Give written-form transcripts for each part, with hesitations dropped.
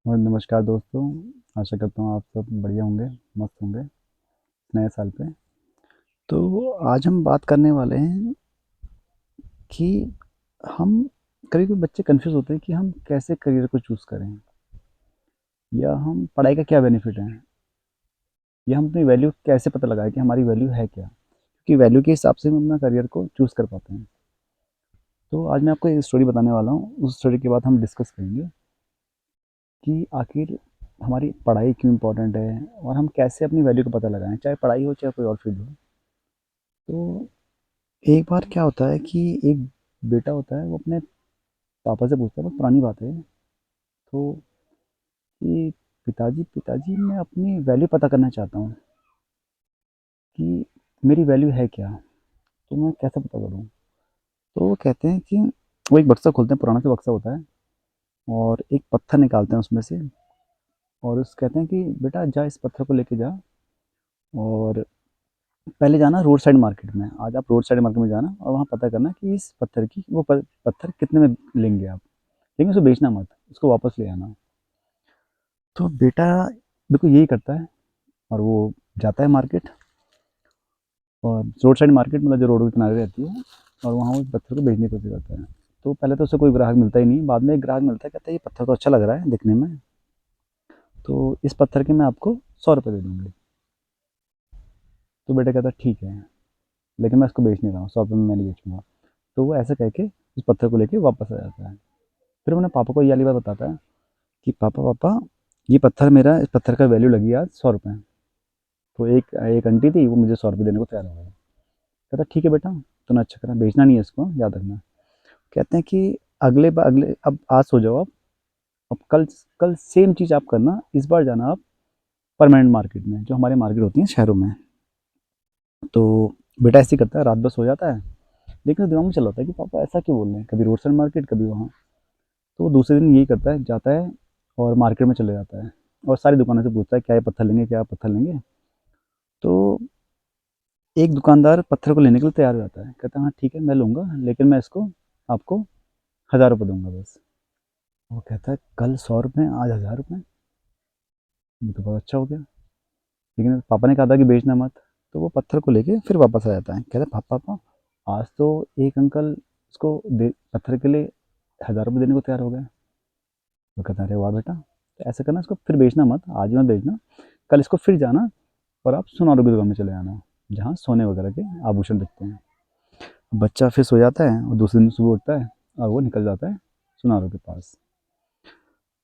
और नमस्कार दोस्तों। आशा करता हूँ आप सब बढ़िया होंगे, मस्त होंगे नए साल पे। तो आज हम बात करने वाले हैं कि हम कभी-कभी बच्चे कन्फ्यूज़ होते हैं कि हम कैसे करियर को चूज़ करें, या हम पढ़ाई का क्या बेनिफिट है, या हम अपनी वैल्यू कैसे पता लगाएँ कि हमारी वैल्यू है क्या? क्योंकि वैल्यू के हिसाब से हम अपना करियर को चूज़ कर पाते हैं। तो आज मैं आपको एक स्टोरी बताने वाला हूँ, उस स्टोरी के बाद हम डिस्कस करेंगे कि आखिर हमारी पढ़ाई क्यों इम्पोर्टेंट है और हम कैसे अपनी वैल्यू को पता लगाएँ, चाहे पढ़ाई हो चाहे कोई और फ़ील्ड हो। तो एक बार क्या होता है कि एक बेटा होता है, वो अपने पापा से पूछता है, बहुत पुरानी बात है, तो कि पिताजी पिताजी मैं अपनी वैल्यू पता करना चाहता हूँ कि मेरी वैल्यू है क्या, तो मैं कैसे पता करूँ। तो वो कहते हैं कि वो एक बक्सा खोलते हैं, पुराना सा बक्सा होता है, और एक पत्थर निकालते हैं उसमें से, और उस कहते हैं कि बेटा जा इस पत्थर को लेके जा, और पहले जाना रोड साइड मार्केट में। आज आप रोड साइड मार्केट में जाना और वहाँ पता करना कि इस पत्थर की पत्थर कितने में लेंगे आप, लेकिन उसको बेचना मत, उसको वापस ले आना। तो बेटा बिल्कुल यही करता है, और वो जाता है मार्केट, और रोड साइड मार्केट मतलब जो रोड के किनारे रहती है, और वहाँ वो पत्थर को बेचने की कोशिश करता है। तो पहले तो उसे कोई ग्राहक मिलता ही नहीं, बाद में एक ग्राहक मिलता है, कहता है ये पत्थर तो अच्छा लग रहा है दिखने में, तो इस पत्थर के मैं आपको 100 रुपये दे दूँगी। तो बेटा कहता है ठीक है, लेकिन मैं इसको बेच नहीं रहा हूँ, 100 रुपये में मैं नहीं बेचूंगा। तो वो ऐसा कह के उस पत्थर को लेके वापस आ जाता है। फिर वो अपने पापा को ये वाली बात बताता है कि पापा पापा ये पत्थर मेरा, इस पत्थर का वैल्यू लगी आज 100 रुपये। तो एक एक आंटी थी, वो मुझे 100 रुपये देने को तैयार हो गई। कहता ठीक है बेटा, तूने अच्छा करा, बेचना नहीं है इसको, याद रखना। कहते हैं कि अगले अब आज सो जाओ आप, अब कल कल सेम चीज़ आप करना, इस बार जाना आप परमानेंट मार्केट में, जो हमारी मार्केट होती है शहरों में। तो बेटा ऐसे ही करता है, रात भर सो जाता है, लेकिन दिमाग में चल रहा होता है कि पापा ऐसा क्यों बोल रहे हैं, कभी रोड साइड मार्केट कभी वहाँ। तो वो दूसरे दिन यही करता है, जाता है और मार्केट में चले जाता है, और सारी दुकानों से पूछता है क्या ये पत्थर लेंगे, क्या पत्थर लेंगे। तो एक दुकानदार पत्थर को लेने के लिए तैयार हो जाता है, कहता है हाँ ठीक है मैं लूँगा, लेकिन मैं इसको आपको 1000 रुपये दूंगा बस। वो कहता है कल 100 रुपये, आज 1000 रुपये, ये तो बहुत अच्छा हो गया, लेकिन पापा ने कहा था कि बेचना मत। तो वो पत्थर को लेके फिर वापस आ जाता है, कहता है पापा पापा आज तो एक अंकल उसको दे पत्थर के लिए 1000 रुपये देने को तैयार हो गए। वो कहता है अरे वाह बेटा, तो ऐसा करना, इसको फिर बेचना मत, आज ही मत बेचना, कल इसको फिर जाना और आप सुनारों की दुकान में चले जाना, जहाँ सोने वगैरह के आभूषण बिकते हैं। बच्चा फिर सो जाता है और दूसरे दिन सुबह उठता है और वो निकल जाता है सुनारों के पास।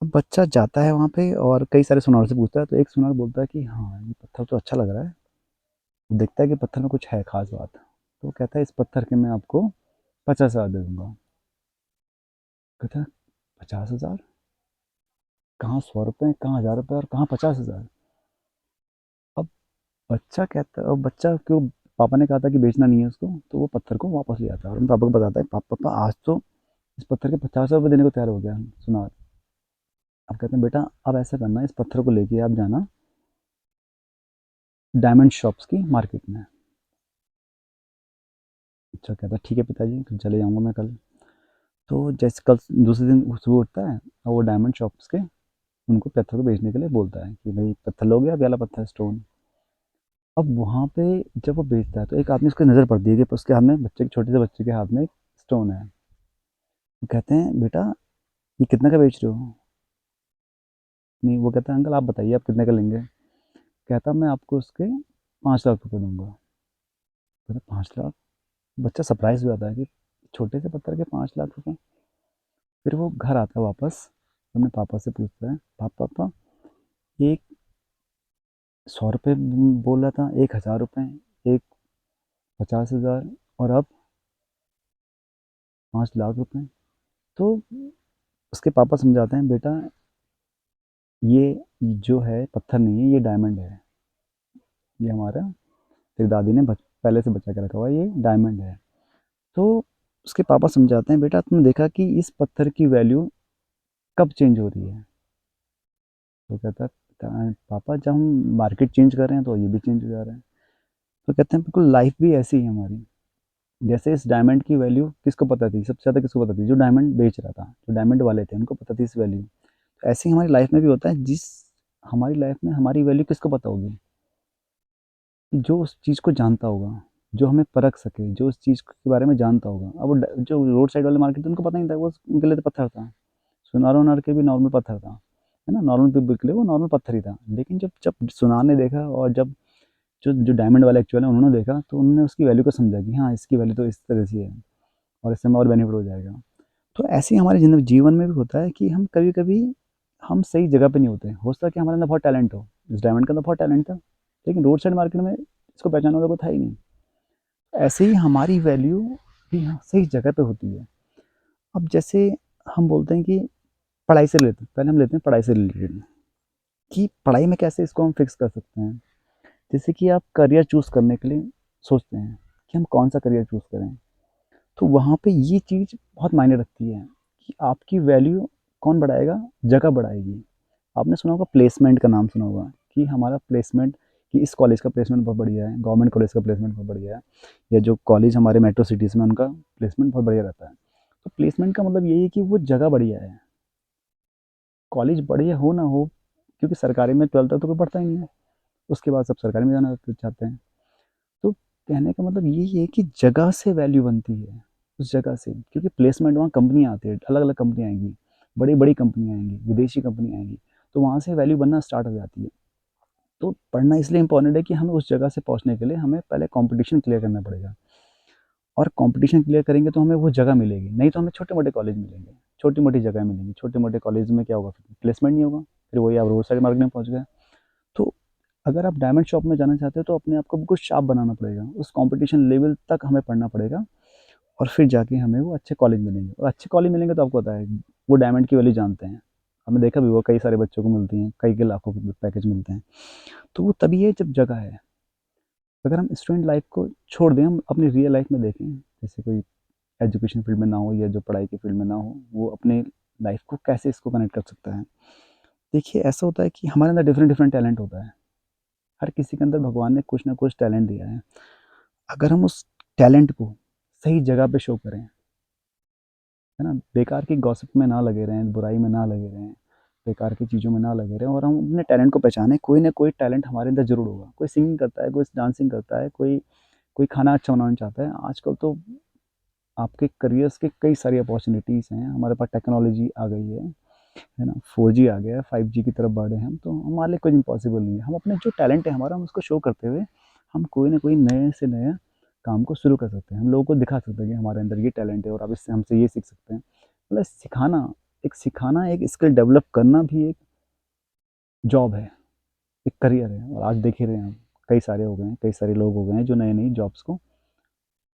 अब बच्चा जाता है वहाँ पे और कई सारे सुनारों से पूछता है, तो एक सुनार बोलता है कि हाँ ये पत्थर तो अच्छा लग रहा है। वो देखता है कि पत्थर में कुछ है खास बात, तो वो कहता है इस पत्थर के मैं आपको 50,000 दे दूंगा। कहता है 50,000, कहाँ 100 रुपये, कहाँ 1000 रुपये, और कहाँ 50,000। अब बच्चा कहता है, अब बच्चा क्यों, पापा ने कहा था कि बेचना नहीं है उसको, तो वो पत्थर को वापस ले आता है और अपने पापा को बताता है पापा पापा आज तो इस पत्थर के 50,000 रुपये देने को तैयार हो गया सुनार। अब कहते हैं बेटा अब ऐसा करना, इस पत्थर को लेके आप जाना डायमंड शॉप्स की मार्केट में। अच्छा कहता है ठीक है पिताजी, कल चले जाऊँगा मैं कल। तो जैसे कल दूसरे दिन सुबह उठता है और वो डायमंड शॉप्स के उनको पत्थर को बेचने के लिए बोलता है कि भाई पत्थर लोगे, आप ये वाला पत्थर स्टोन। अब वहाँ पे जब वो बेचता है तो एक आदमी उसकी नज़र पड़ती है कि उसके हाथ में, बच्चे छोटे से बच्चे के हाथ में एक स्टोन है। वो कहते हैं बेटा ये कितने का बेच रहे हो। नहीं, वो कहता है अंकल आप बताइए आप कितने का लेंगे। कहता मैं आपको उसके 5 लाख रुपए दूंगा। कहता 5 लाख। बच्चा सरप्राइज हो जाता है कि छोटे से पत्थर के 5 लाख रुपए। फिर वो घर आता है वापस, अपने पापा से पूछता है पापा पापा एक 100 रुपये बोल रहा था, 1,000 रुपये, एक 50,000, और अब 5 लाख रुपए। तो उसके पापा समझाते हैं बेटा ये जो है पत्थर नहीं है, ये डायमंड है, ये हमारा तेरी दादी ने पहले से बचा के रखा हुआ है, ये डायमंड है। तो उसके पापा समझाते हैं बेटा तुमने देखा कि इस पत्थर की वैल्यू कब चेंज हो रही है। तो कहता है पापा जब हम मार्केट चेंज कर रहे हैं तो ये भी चेंज हो जा रहा है। तो कहते हैं बिल्कुल लाइफ भी ऐसी है हमारी। जैसे इस डायमंड की वैल्यू किसको पता थी, सबसे ज़्यादा किसको पता थी, जो डायमंड बेच रहा था, जो डायमंड वाले थे उनको पता थी इस वैल्यू, तो ऐसे ही हमारी लाइफ में भी होता है, हमारी लाइफ में हमारी वैल्यू किसको पता होगी? जो उस चीज़ को जानता होगा, जो हमें परख सके, जो उस चीज़ के बारे में जानता होगा। अब जो रोड साइड वाले मार्केट थे उनको पता नहीं था, वो उनके लिए तो पत्थर था। सुनार-उनार के भी नॉर्मल पत्थर था, है ना? नॉर्मल पीपल के लिए वो नॉर्मल पत्थर ही था। लेकिन जब जब सुनार ने देखा और जब जो जो डायमंड वाले एक्चुअल है उन्होंने देखा, तो उन्होंने उसकी वैल्यू को समझा कि हाँ, इसकी वैल्यू तो इस तरह से है और इससे हमें और बेनिफिट हो जाएगा। तो ऐसे ही हमारे जीवन में भी होता है कि हम कभी-कभी हम सही जगह पे नहीं होते। हो सकता है कि हमारे अंदर बहुत टैलेंट हो। इस डायमंड के अंदर बहुत टैलेंट था, लेकिन रोड साइड मार्केट में इसको पहचानने वाला कोई था ही नहीं। ऐसे ही हमारी वैल्यू भी सही जगह पे होती है। अब जैसे हम बोलते हैं कि पढ़ाई से रिलेटेड, पहले हम लेते हैं पढ़ाई से रिलेटेड कि पढ़ाई में कैसे इसको हम फिक्स कर सकते हैं। जैसे कि आप करियर चूज़ करने के लिए सोचते हैं कि हम कौन-सा करियर चूज़ करें। तो वहाँ पे ये चीज़ बहुत मायने रखती है कि आपकी वैल्यू कौन बढ़ाएगा? जगह बढ़ाएगी। आपने सुना होगा, प्लेसमेंट का नाम सुना होगा कि हमारा प्लेसमेंट, कि इस कॉलेज का प्लेसमेंट बहुत बढ़िया है, गवर्नमेंट कॉलेज का प्लेसमेंट बहुत बढ़िया है, या जो कॉलेज हमारे मेट्रो सिटीज़ में उनका प्लेसमेंट बहुत बढ़िया रहता है। तो प्लेसमेंट का मतलब यही है कि वो जगह बढ़िया है। कॉलेज बढ़िया हो ना हो, क्योंकि सरकारी में 12th तक तो कोई पढ़ता ही नहीं है, उसके बाद सब सरकारी में जाना चाहते हैं। तो कहने का मतलब यही है कि जगह से वैल्यू बनती है, उस जगह से, क्योंकि प्लेसमेंट वहाँ कंपनियाँ आती है, अलग-अलग कंपनियाँ आएँगी, बड़ी-बड़ी कंपनियाँ आएँगी, विदेशी कंपनियाँ आएँगी, तो वहाँ से वैल्यू बनना स्टार्ट हो जाती है। तो पढ़ना इसलिए इम्पोर्टेंट है कि हमें उस जगह से पहुँचने के लिए हमें पहले कॉम्पिटिशन क्लियर करना पड़ेगा, और कॉम्पिटिशन क्लियर करेंगे तो हमें वो जगह मिलेगी, नहीं तो हमें छोटे-मोटे कॉलेज मिलेंगे, छोटी-मोटी जगह मिलेंगी। छोटे-मोटे कॉलेज में क्या होगा, फिर प्लेसमेंट नहीं होगा, फिर वही आप रोड साइड मार्केट में पहुँच गए। तो अगर आप डायमंड शॉप में जाना चाहते हो तो अपने आप को बिल्कुल शार्प बनाना पड़ेगा, उस कॉम्पिटिशन लेवल तक हमें पढ़ना पड़ेगा, और फिर जाके हमें वो अच्छे कॉलेज मिलेंगे, और अच्छे कॉलेज मिलेंगे तो आपको पता है वो डायमंड की वैल्यू जानते हैं। हमने देखा भी, वो कई सारे बच्चों को मिलती हैं, कई के लाखों के पैकेज मिलते हैं। तो वो तभी है जब जगह है। अगर हम स्टूडेंट लाइफ को छोड़ दें, हम अपनी रियल लाइफ में देखें, जैसे कोई एजुकेशन फील्ड में ना हो या जो पढ़ाई की फील्ड में ना हो, वो अपने लाइफ को कैसे इसको कनेक्ट कर सकता है। देखिए, ऐसा होता है कि हमारे अंदर डिफरेंट डिफरेंट टैलेंट होता है। हर किसी के अंदर भगवान ने कुछ ना कुछ टैलेंट दिया है। अगर हम उस टैलेंट को सही जगह पे शो करें, है ना, बेकार की गॉसिप में ना लगे रहें, बुराई में ना लगे रहें, बेकार की चीज़ों में ना लगे रहें, और हम अपने टैलेंट को पहचानें। कोई ना कोई टैलेंट हमारे अंदर ज़रूर होगा। कोई सिंगिंग करता है, कोई डांसिंग करता है, कोई कोई खाना अच्छा बनाना चाहता है। आजकल तो आपके करियर्स के कई सारी अपॉर्च्युनिटीज़ हैं। हमारे पास टेक्नोलॉजी आ गई है ना? 4G आ गया है, 5G की तरफ बढ़े हैं हम, तो हमारे लिए कुछ इम्पॉसिबल नहीं है। हम अपने जो टैलेंट है हमारा, हम उसको शो करते हुए हम कोई ना कोई नए से नया काम को शुरू कर सकते हैं। हम लोगों को दिखा सकते हैं कि हमारे अंदर ये टैलेंट है और आप इससे हमसे ये सीख सकते हैं। मतलब सिखाना, एक स्किल डेवलप करना भी एक जॉब है, एक करियर है। और आज देख ही रहे हैं हम, कई सारे हो गए हैं, कई सारे लोग हो गए हैं जो नई-नई जॉब्स को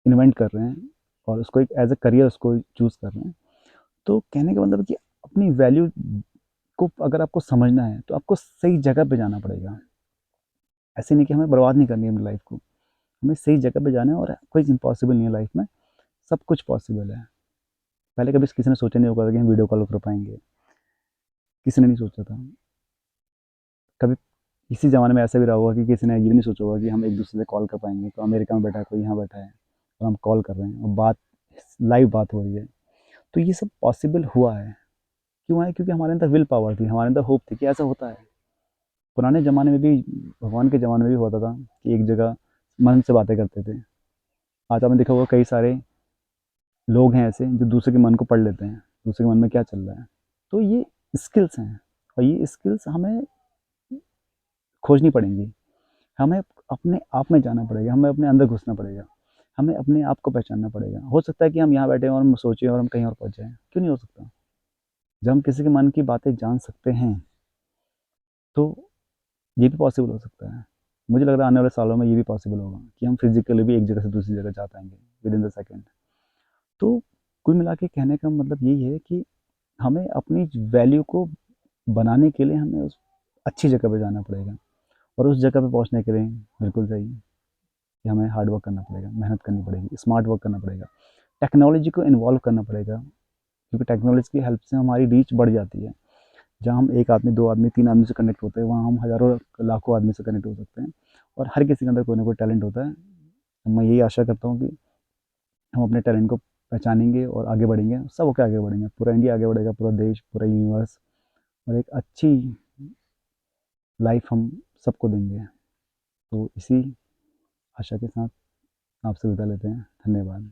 इन्वेंट कर रहे हैं और उसको एक एज़ अ करियर उसको चूज़ कर रहे हैं। तो कहने का मतलब है कि अपनी वैल्यू को अगर आपको समझना है तो आपको सही जगह पे जाना पड़ेगा। ऐसे नहीं कि हमें बर्बाद नहीं करनी है अपनी लाइफ को, हमें सही जगह पे जाना है, और कोई इम्पॉसिबल नहीं है लाइफ में, सब कुछ पॉसिबल है। पहले कभी किसी ने सोचा नहीं होगा कि हम वीडियो कॉल कर पाएँगे, किसी ने नहीं सोचा था। कभी किसी ज़माने में ऐसा भी रहा होगा कि किसी ने ये भी नहीं सोचा होगा कि हम एक-दूसरे से कॉल कर पाएँगे। तो अमेरिका में बैठा है, कोई यहाँ बैठा है और हम कॉल कर रहे हैं और लाइव बात हो रही है। तो ये सब पॉसिबल हुआ है। क्यों है? क्योंकि हमारे अंदर विल पावर थी, हमारे अंदर होप थी कि ऐसा होता है। पुराने ज़माने में भी, भगवान के ज़माने में भी होता था कि एक जगह मन से बातें करते थे। आज आपने देखा होगा कई सारे लोग हैं ऐसे जो दूसरे के मन को पढ़ लेते हैं, दूसरे के मन में क्या चल रहा है। तो ये स्किल्स हैं, और ये स्किल्स हमें खोजनी पड़ेंगी। हमें अपने आप में जाना पड़ेगा, हमें अपने अंदर घुसना पड़ेगा, हमें अपने आप को पहचानना पड़ेगा। हो सकता है कि हम यहाँ बैठे हों और हम सोचें और हम कहीं और पहुँच जाएँ, क्यों नहीं हो सकता? जब हम किसी के मन की बातें जान सकते हैं, तो ये भी पॉसिबल हो सकता है। मुझे लग रहा है आने वाले सालों में ये भी पॉसिबल होगा कि हम फिज़िकली भी एक जगह से दूसरी जगह जा पाएँगे विदिन द सेकंड। तो कुल मिला के कहने का मतलब यही है कि हमें अपनी वैल्यू को बनाने के लिए हमें उस अच्छी जगह पे जाना पड़ेगा, और उस जगह पे पहुँचने के लिए बिल्कुल सही है कि हमें हार्ड वर्क करना पड़ेगा, मेहनत करनी पड़ेगी, स्मार्ट वर्क करना पड़ेगा, टेक्नोलॉजी को इन्वॉल्व करना पड़ेगा, क्योंकि टेक्नोलॉजी की हेल्प से हमारी रीच बढ़ जाती है। जहाँ हम 1 आदमी, 2 आदमी, 3 आदमी से कनेक्ट होते हैं, वहाँ हम हज़ारों, लाखों आदमी से कनेक्ट हो सकते हैं, और हर किसी के अंदर कोई ना कोई टैलेंट होता है। मैं यही आशा करता हूँ कि हम अपने टैलेंट को पहचानेंगे और आगे बढ़ेंगे, सब होके आगे बढ़ेंगे। पूरा इंडिया आगे बढ़ेगा, पूरा देश, पूरा यूनिवर्स, और एक अच्छी लाइफ हम सबको देंगे। तो इसी आशा के साथ आपसे विदा लेते हैं। धन्यवाद।